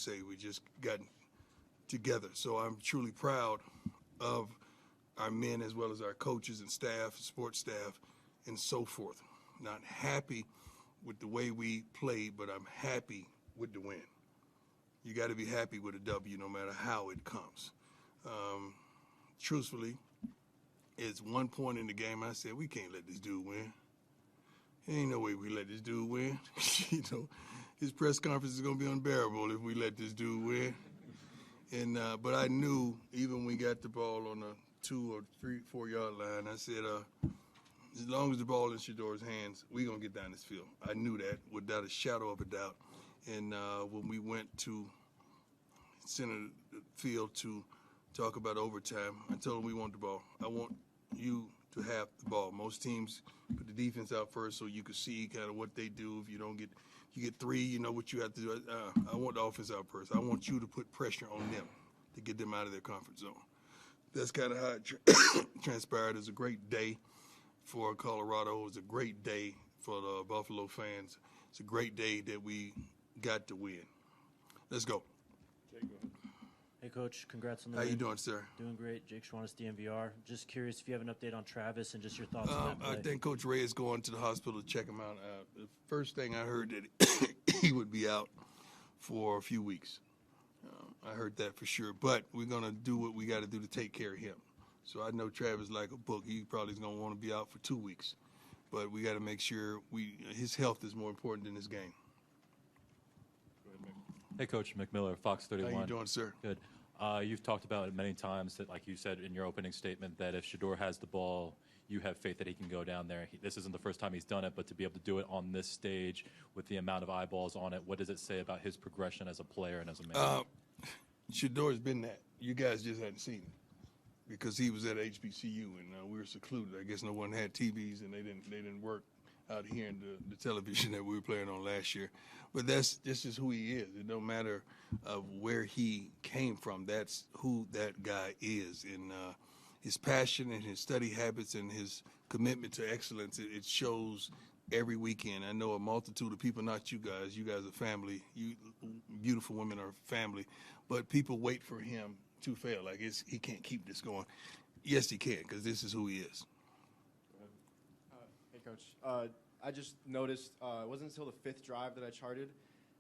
say we just got together. So I'm truly proud of our men as well as our coaches and staff, sports staff, and so forth. Not happy with the way we played, but I'm happy with the win. You got to be happy with a W no matter how it comes. Truthfully, it's one point in the game I said, we can't let this dude win. There ain't no way we let this dude win. You know, his press conference is going to be unbearable if we let this dude win. And but I knew even when we got the ball on the 2 or 3, 4 yard line, I said, as long as the ball in Shador's hands, we're going to get down this field. I knew that without a shadow of a doubt. And when we went to center field to talk about overtime, I told him we want the ball. I want you to have the ball. Most teams put the defense out first so you can see kind of what they do. If you don't get, you get 3, you know what you have to do. I want the offense out first. I want you to put pressure on them to get them out of their comfort zone. That's kind of how it transpired. It was a great day for Colorado. It was a great day for the Buffalo fans. It's a great day that we got to win. Let's go. Jake, go ahead. Hey, Coach. Congrats on the How win. you doing, sir? Doing great. Jake Schwannis, DMVR. Just curious if you have an update on Travis and just your thoughts on that play. I think Coach Ray is going to the hospital to check him out. The first thing I heard that he would be out for a few weeks. I heard that for sure. But we're going to do what we got to do to take care of him. So I know Travis like a book. He probably is going to want to be out for 2 weeks. But we got to make sure his health is more important than his game. Go ahead, Mick. Hey, Coach McMiller, Fox 31. How you doing, sir? Good. You've talked about it many times that, like you said in your opening statement, that if Shador has the ball, you have faith that he can go down there. This isn't the first time he's done it, but to be able to do it on this stage with the amount of eyeballs on it, what does it say about his progression as a player and as a man? Shador's been that. You guys just hadn't seen it because he was at HBCU and we were secluded. I guess no one had TVs and they didn't work out here in the television that we were playing on last year. But this is who he is. It don't matter where he came from. That's who that guy is. And his passion and his study habits and his commitment to excellence, it shows every weekend. I know a multitude of people, not you guys. You guys are family. You beautiful women are family. But people wait for him to fail. Like he can't keep this going. Yes, he can, because this is who he is. Hey, Coach. I just noticed it wasn't until the 5th drive that I charted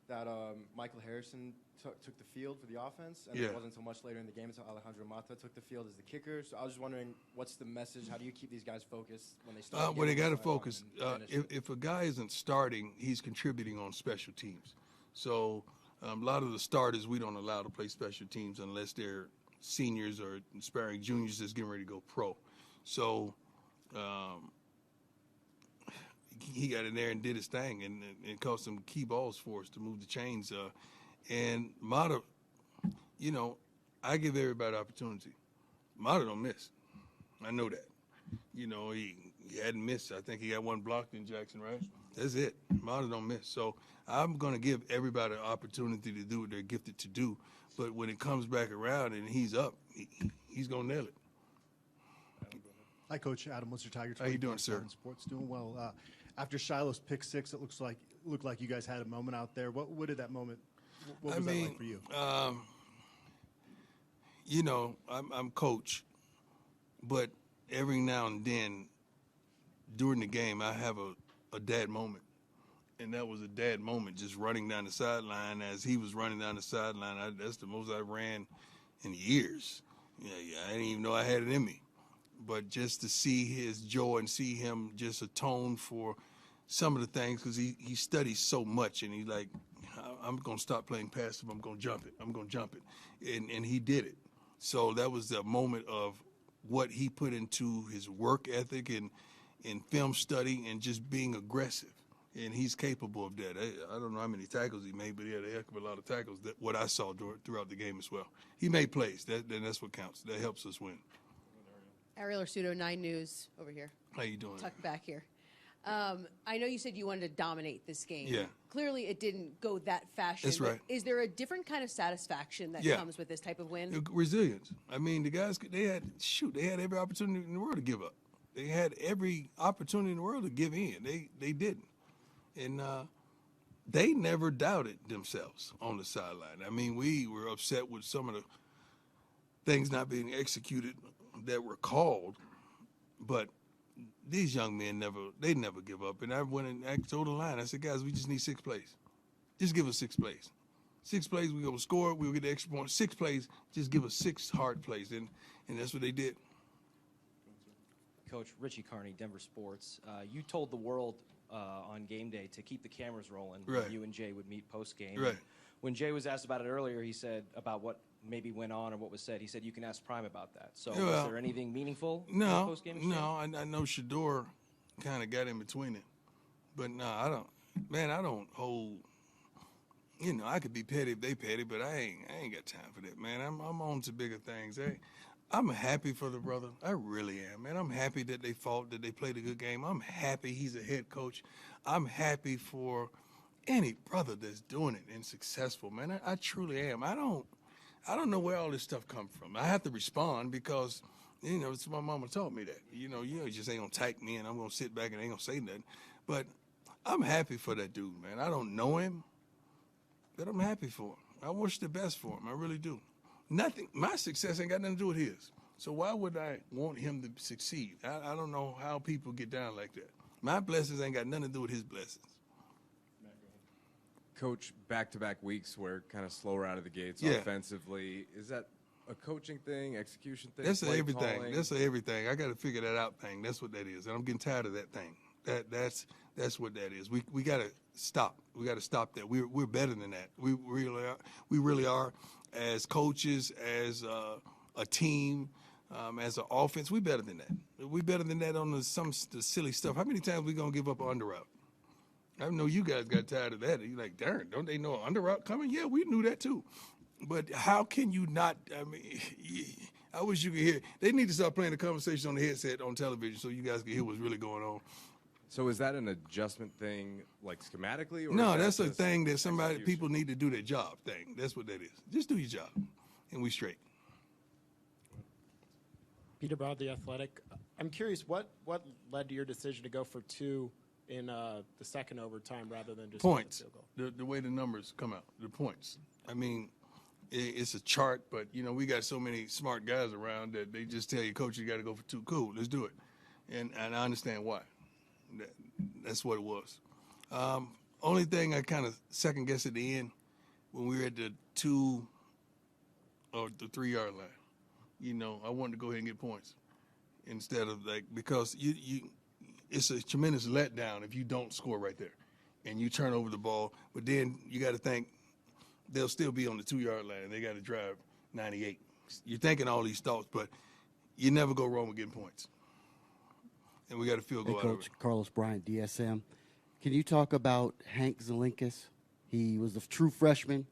that Michael Harrison took the field for the offense, and it wasn't until much later in the game until Alejandro Mata took the field as the kicker. So I was just wondering, what's the message? How do you keep these guys focused when they start? Well, they got to focus. If a guy isn't starting, he's contributing on special teams. So a lot of the starters we don't allow to play special teams unless they're seniors or aspiring juniors that's getting ready to go pro. So he got in there and did his thing and caught some key balls for us to move the chains. And Mata, you know, I give everybody opportunity. Mata don't miss. I know that. You know, he hadn't missed. I think he got one blocked in Jackson, right? That's it. Mata don't miss. So I'm going to give everybody an opportunity to do what they're gifted to do. But when it comes back around and he's up, he's going to nail it. Hi, Coach. Adam Munster, Tiger. How you doing, sir? Sports, doing well. After Shiloh's pick 6, it looked like you guys had a moment out there. What did that moment? What was that like for you? You know, I'm coach, but every now and then during the game, I have a dad moment. And that was a dad moment, just running down the sideline as he was running down the sideline. That's the most I ran in years. Yeah, I didn't even know I had it in me. But just to see his joy and see him just atone for some of the things, because he studies so much, and he's like, I'm going to stop playing passive. I'm going to jump it. I'm going to jump it. And he did it. So that was the moment of what he put into his work ethic and film study and just being aggressive. And he's capable of that. I don't know how many tackles he made, but he had a heck of a lot of tackles, what I saw throughout the game as well. He made plays. That's what counts. That helps us win. Ariel Arsudo, 9 News, over here. How you doing? Tucked back here. I know you said you wanted to dominate this game. Yeah. Clearly, it didn't go that fashion. That's right. Is there a different kind of satisfaction that comes with this type of win? Resilience. I mean, the guys, they had every opportunity in the world to give up. They had every opportunity in the world to give in. They didn't. And they never doubted themselves on the sideline. I mean, we were upset with some of the things not being executed that were called, but these young men never give up. And I went and I told the line, I said, guys, we just need 6 plays. Just give us 6 plays. 6 plays, we're going to score, we'll get the extra point. 6 plays, just give us 6 hard plays. And that's what they did. Coach, Richie Carney, Denver Sports. You told the world on game day to keep the cameras rolling Right. when you and Jay would meet post-game. Right. When Jay was asked about it earlier, he said about what maybe went on or what was said. He said you can ask Prime about that. So Yeah, was there anything meaningful in the No, post-game exchange? no, I know Shador kind of got in between it. But no, I don't hold, I could be petty if they petty, but I ain't got time for that, man. I'm on to bigger things. I'm happy for the brother. I really am, man. I'm happy that they fought, that they played a good game. I'm happy he's a head coach. I'm happy for any brother that's doing it and successful, man. I truly am. I don't know where all this stuff comes from. I have to respond because, it's my mama taught me that. You just ain't gonna type me and I'm gonna sit back and ain't gonna say nothing. But I'm happy for that dude, man. I don't know him, but I'm happy for him. I wish the best for him. I really do. My success ain't got nothing to do with his. So why would I want him to succeed? I don't know how people get down like that. My blessings ain't got nothing to do with his blessings. Coach, back-to-back weeks were kind of slower out of the gates Yeah. offensively. Is that a coaching thing, execution thing? That's play everything. calling? That's everything. I got to figure that out thing. That's what that is. And I'm getting tired of that thing. That's what that is. We got to stop. We got to stop that. We're better than that. We really are. We really are. As coaches, as a team, as an offense, we better than that. We better than that on the silly stuff. How many times we gonna give up an under route? I know you guys got tired of that. You're like, darn, don't they know an under route coming? Yeah, we knew that too. But how can you not? I mean, I wish you could hear. They need to start playing the conversation on the headset on television so you guys can hear what's really going on. So is that an adjustment thing, like schematically? Or No, is that's a just thing that execution? people need to do their job thing. That's what that is. Just do your job, and we straight. Peter Broad, The Athletic. I'm curious, what led to your decision to go for 2 in the second overtime rather than just Points. the field goal? The way the numbers come out, the points. I mean, it's a chart, but we got so many smart guys around that they just tell you, Coach, you got to go for 2. Cool, let's do it. And I understand why. That's what it was. Only thing I kind of second guessed at the end when we were at the 2 or the 3 yard line. I wanted to go ahead and get points instead of because it's a tremendous letdown if you don't score right there and you turn over the ball. But then you got to think they'll still be on the 2 yard line. They got to drive 98. You're thinking all these thoughts, but you never go wrong with getting points. And we got a field goal out of Coach it. Carlos Bryant, DSM. Can you talk about Hank Zelinkas? He was a true freshman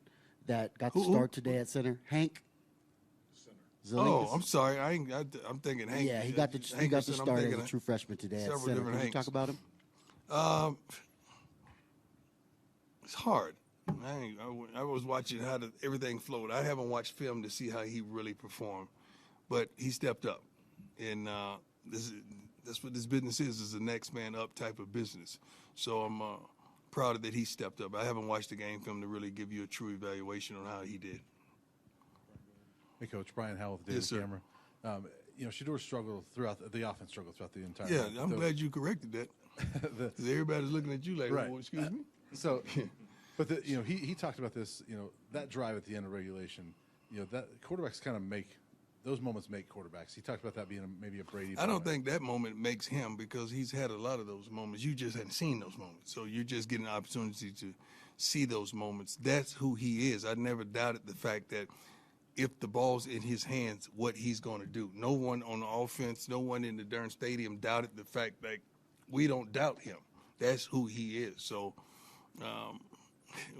that got the start today at center. Hank Zelinkas. Oh, I'm sorry. I'm thinking Hank. Yeah, he got the start as a true freshman today at several center. different Can you Hanks. talk about him? It's hard. I was watching how everything flowed. I haven't watched film to see how he really performed, but he stepped up, and that's what this business is a next man up type of business. So I'm proud that he stepped up. I haven't watched the game film to really give you a true evaluation on how he did. Hey, Coach, Brian Howell with the Yes, Daily sir. Camera. Shador struggled the offense struggled throughout the entire Yeah, game. I'm glad you corrected that. 'Cause everybody's looking at you like, Right. oh, excuse me? So, but he talked about this. That drive at the end of regulation. That quarterbacks kind of those moments make quarterbacks. He talked about that being maybe a Brady. I don't moment. think that moment makes him because he's had a lot of those moments. You just hadn't seen those moments. So you're just getting an opportunity to see those moments. That's who he is. I never doubted the fact that if the ball's in his hands, what he's going to do. No one on the offense, no one in the darn stadium doubted the fact that we don't doubt him. That's who he is. So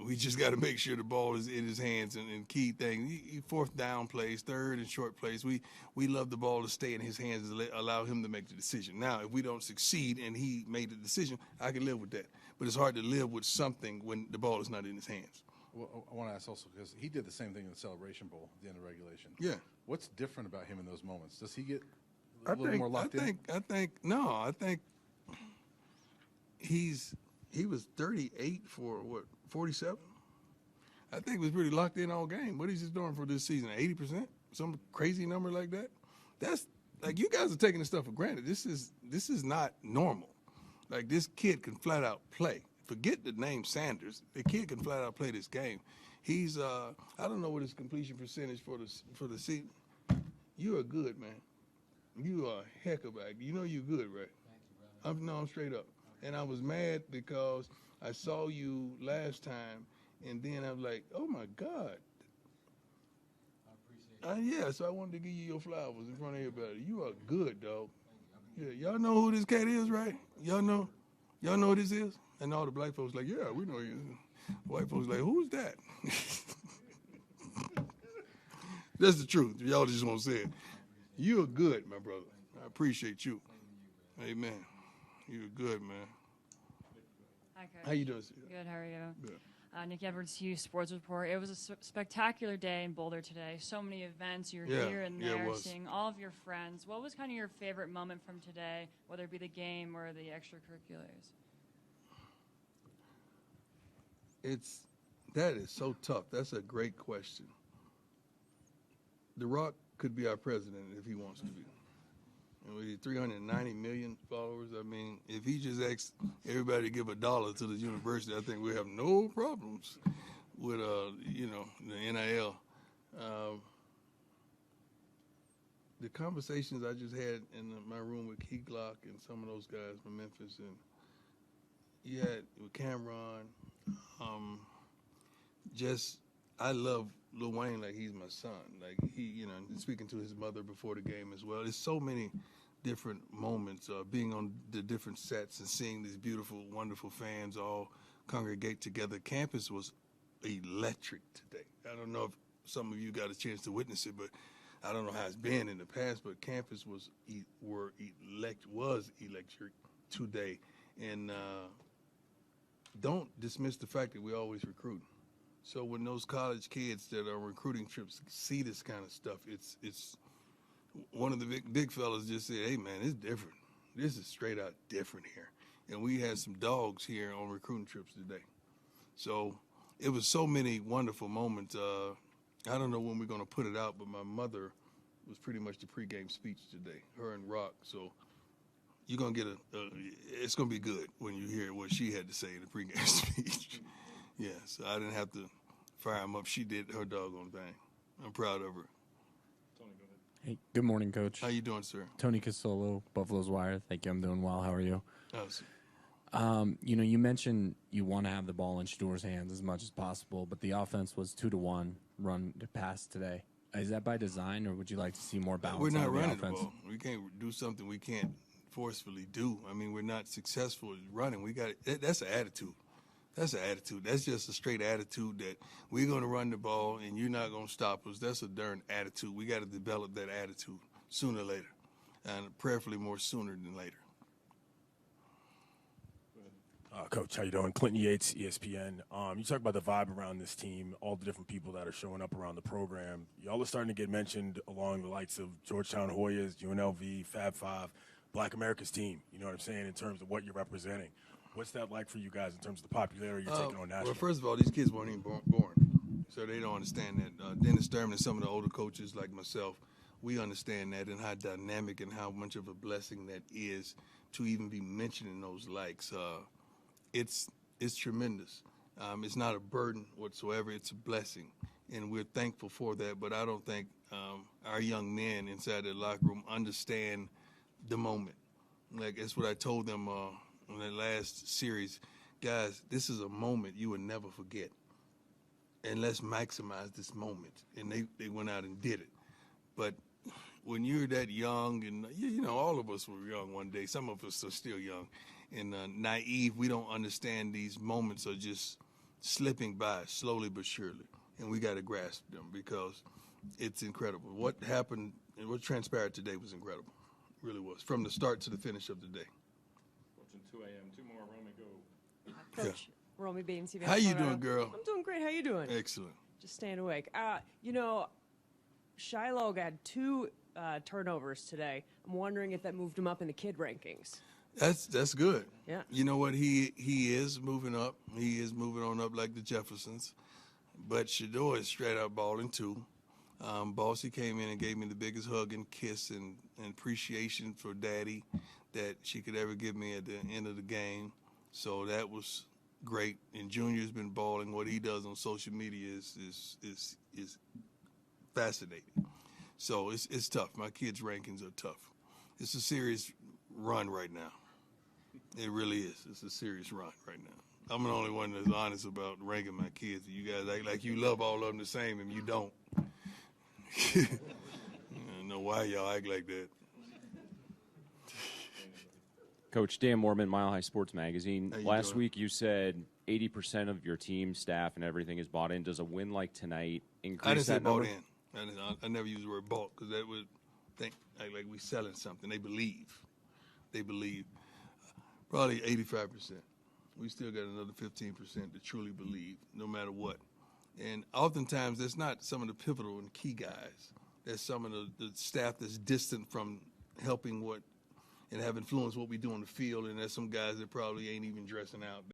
we just got to make sure the ball is in his hands. And key thing, fourth down plays, third and short plays, we love the ball to stay in his hands and allow him to make the decision. Now, if we don't succeed and he made the decision, I can live with that. But it's hard to live with something when the ball is not in his hands. Well, I want to ask also because he did the same thing in the Celebration Bowl at the end of regulation. Yeah. What's different about him in those moments? Does he get a little more locked in? I think he was 38 for 47. I think it was pretty locked in all game. What is he doing for this season? 80%? Some crazy number like that? That's like, you guys are taking this stuff for granted. This is not normal. Like, this kid can flat out play. Forget the name Sanders. The kid can flat out play this game. He's I don't know what his completion percentage for the season. You are good, man. You are a heck of a. You know you're good, right? Thank you, brother. I'm straight up. And I was mad because I saw you last time, and then I was like, oh my God. I appreciate it. Yeah, so I wanted to give you your flowers in front of everybody. You are good, dog. Yeah, y'all know who this cat is, right? Y'all know who this is? And all the black folks like, yeah, we know you. White folks like, who's that? That's the truth. Y'all just won't say it. You are good, my brother. I appreciate you. Amen. You're good, man. Hi, Coach. How you doing, sir? Good, how are you? Good. Nick Edwards, Hughes Sports Report. It was a spectacular day in Boulder today. So many events. You're here and there, seeing all of your friends. What was kind of your favorite moment from today, whether it be the game or the extracurriculars? That is so tough. That's a great question. The Rock could be our president if he wants to be. And with 390 million followers, I mean, if he just asks everybody to give $1 to the university, I think we have no problems with, the NIL. The conversations I just had in my room with Key Glock and some of those guys from Memphis, and with Cameron, I love Lil Wayne like he's my son. Like he, speaking to his mother before the game as well. There's so many different moments, being on the different sets and seeing these beautiful, wonderful fans all congregate together. Campus was electric today. I don't know if some of you got a chance to witness it, but I don't know how it's been in the past, but campus was electric today. And don't dismiss the fact that we always recruit. So when those college kids that are on recruiting trips see this kind of stuff, it's one of the big fellas just said, hey, man, it's different. This is straight out different here. And we had some dogs here on recruiting trips today. So it was so many wonderful moments. I don't know when we're going to put it out, but my mother was pretty much the pregame speech today, her and Rock. So you're going to get it's going to be good when you hear what she had to say in the pregame speech. Yeah, so I didn't have to fire him up. She did her doggone thing. I'm proud of her. Tony, go ahead. Hey, good morning, Coach. How you doing, sir? Tony Casolo, Buffalo's Wire. Thank you. I'm doing well. How are you? Awesome. You mentioned you want to have the ball in Shador's hands as much as possible, but the offense was 2-1 run to pass today. Is that by design, or would you like to see more balance? We're not on the running offense? the ball. We can't do something we can't forcefully do. I mean, we're not successful at running. That's an attitude. That's an attitude. That's just a straight attitude that we're going to run the ball and you're not going to stop us. That's a darn attitude. We got to develop that attitude sooner or later, and prayerfully more sooner than later. Coach, how you doing? Clinton Yates, ESPN. You talk about the vibe around this team, all the different people that are showing up around the program. Y'all are starting to get mentioned along the likes of Georgetown Hoyas, UNLV, Fab Five, Black America's team. You know what I'm saying, in terms of what you're representing. What's that like for you guys in terms of the popularity you're taking on national? Well, first of all, these kids weren't even born, so they don't understand that. Dennis Thurman and some of the older coaches like myself, we understand that and how dynamic and how much of a blessing that is to even be mentioning those likes. It's tremendous. It's not a burden whatsoever. It's a blessing, and we're thankful for that. But I don't think our young men inside the locker room understand the moment. Like, that's what I told them in the last series. Guys, this is a moment you will never forget, and let's maximize this moment. And they went out and did it. But when you're that young, and all of us were young one day, some of us are still young and naive, we don't understand these moments are just slipping by slowly but surely, and we got to grasp them because it's incredible. What happened and what transpired today was incredible. It really was, from the start to the finish of the day. Approaching 2 a.m. Two more, Romy, go. Coach, Romy Baines, CBS How you Colorado. doing, girl? I'm doing great. How you doing? Excellent. Just staying awake. Shiloh got 2 turnovers today. I'm wondering if that moved him up in the kid rankings. That's good. Yeah. You know what? He is moving up. He is moving on up like the Jeffersons. But Shador is straight out balling too. Bossy came in and gave me the biggest hug and kiss and appreciation for Daddy that she could ever give me at the end of the game. So that was great. And Junior's been balling. What he does on social media is fascinating. So it's tough. My kids' rankings are tough. It's a serious run right now. It really is. It's a serious run right now. I'm the only one that's honest about ranking my kids. You guys act like you love all of them the same, and you don't. I don't know why y'all act like that. Coach Dan Mormon, Mile High Sports Magazine. Last doing? week you said 80% of your team, staff, and everything is bought in. Does a win like tonight increase I didn't say that bought number? in. I never use the word bought because that would think like we selling something. They believe. They believe. Probably 85%. We still got another 15% that truly believe, no matter what. And oftentimes, that's not some of the pivotal and key guys. That's some of the staff that's distant from helping and have influenced what we do on the field. And there's some guys that probably ain't even dressing out.